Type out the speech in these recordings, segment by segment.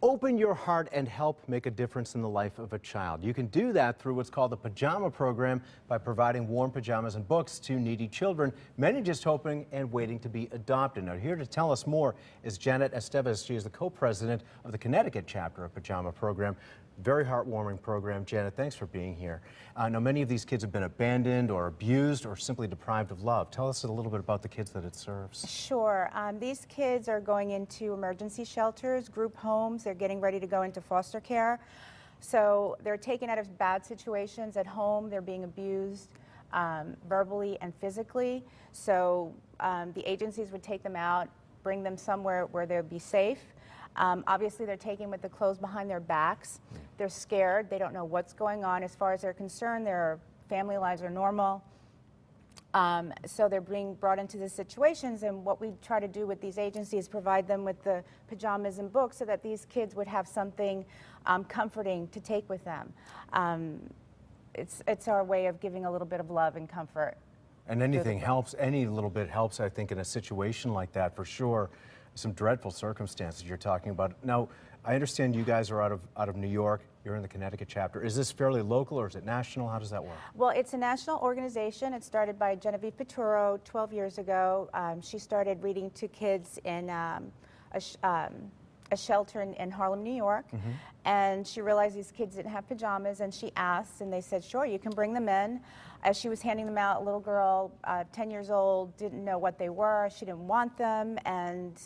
Open your heart and help make a difference in the life of a child. You can do that through what's called the Pajama Program by providing warm pajamas and books to needy children, many just hoping and waiting to be adopted. Now, here to tell us more is Janet Estevez. She is the co-president of the Connecticut chapter of Pajama Program. Very heartwarming program. Janet, thanks for being here. Now, many of these kids have been abandoned or abused or simply deprived of love. Tell us a little bit about the kids that it serves. Sure. These kids are going into emergency shelters, group homes. They're getting ready to go into foster care. So they're taken out of bad situations at home. They're being abused verbally and physically. So the agencies would take them out, bring them somewhere where they'll be safe. Obviously, they're taken with the clothes behind their backs. They're scared. They don't know what's going on. As far as they're concerned, their family lives are normal. So they're being brought into these situations, and what we try to do with these agencies is provide them with the pajamas and books so that these kids would have something comforting to take with them. It's our way of giving a little bit of love and comfort. And anything helps, any little bit helps, I think, in a situation like that, for sure. Some dreadful circumstances you're talking about. Now, I understand you guys are out of New York. You're in the Connecticut chapter. Is this fairly local or is it national? How does that work? Well, it's a national organization. It started by Genevieve Peturo 12 years ago. She started reading to kids in a shelter in Harlem, New York. And she realized these kids didn't have pajamas, and she asked, and they said, sure, you can bring them in. As she was handing them out, a little girl, 10 years old, didn't know what they were. She didn't want them, and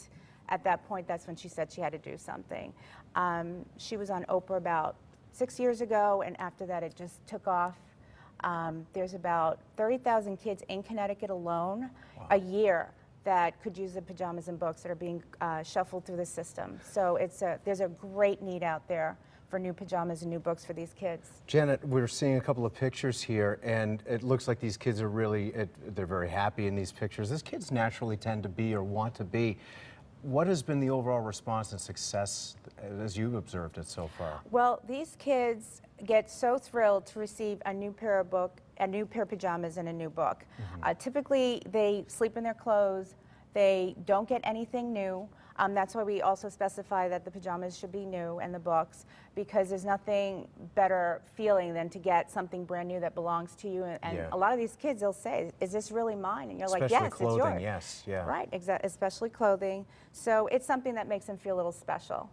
at that point, that's when she said she had to do something. She was on Oprah about 6 years ago, and after that, it just took off. There's about 30,000 kids in Connecticut alone a year that could use the pajamas and books that are being shuffled through the system. So there's a great need out there for new pajamas and new books for these kids. Janet, we're seeing a couple of pictures here, and it looks like these kids are really, they're very happy in these pictures. These kids naturally tend to be or want to be. What has been the overall response and success as you've observed it so far? Well, these kids get so thrilled to receive a new pair of pajamas and a new book. Typically, they sleep in their clothes. They don't get anything new. That's why we also specify that the pajamas should be new and the books, because there's nothing better feeling than to get something brand new that belongs to you. And a lot of these kids, they'll say, is this really mine? And you're like, yes, clothing, it's yours. yes, yeah. Right, especially clothing. So it's something that makes them feel a little special,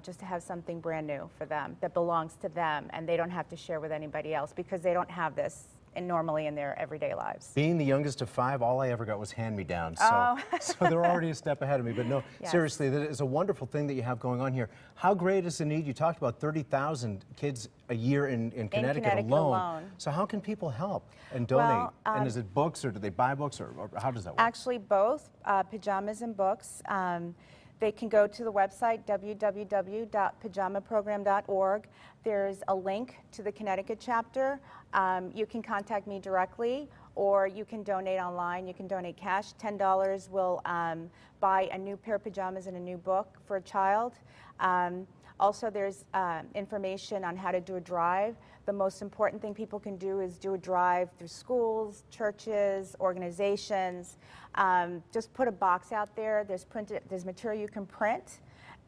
just to have something brand new for them that belongs to them, and they don't have to share with anybody else because they don't have this normally in their everyday lives. Being the youngest of 5, all I ever got was hand-me-downs, so, so they're already a step ahead of me. But no, seriously, that is a wonderful thing that you have going on here. How great is the need? You talked about 30,000 kids a year in Connecticut alone. So how can people help and donate? Well, and is it books, or do they buy books, or how does that work? Actually, both, pajamas and books. They can go to the website, www.pajamaprogram.org. There's a link to the Connecticut chapter. You can contact me directly, or you can donate online. You can donate cash. $10 will buy a new pair of pajamas and a new book for a child. Also, there's information on how to do a drive. The most important thing people can do is do a drive through schools, churches, organizations. Just put a box out there. There's material you can print,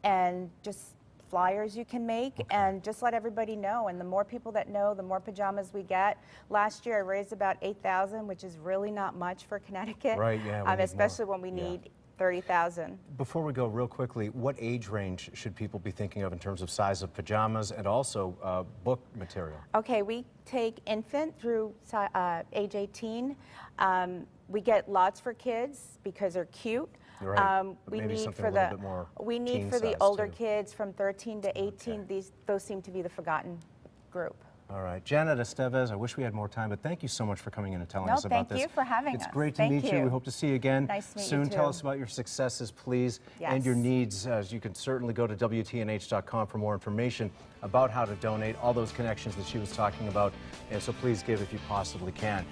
and just flyers you can make, and just let everybody know. And the more people that know, the more pajamas we get. Last year, I raised about 8,000, which is really not much for Connecticut. Right, yeah. Especially when we need 30,000. Before we go, real quickly, what age range should people be thinking of in terms of size of pajamas and also book material? Okay, we take infant through age 18. We get lots for kids because they're cute. Right. We need for the older kids from 13 to 18. Those seem to be the forgotten group. All right, Janet Estevez, I wish we had more time, but thank you so much for coming in and telling us about this. Thank you for having us. It's great to meet you. We hope to see you again nice to meet soon. You too. Tell us about your successes, please, and your needs. You can certainly go to WTNH.com for more information about how to donate, all those connections that she was talking about, and so please give if you possibly can.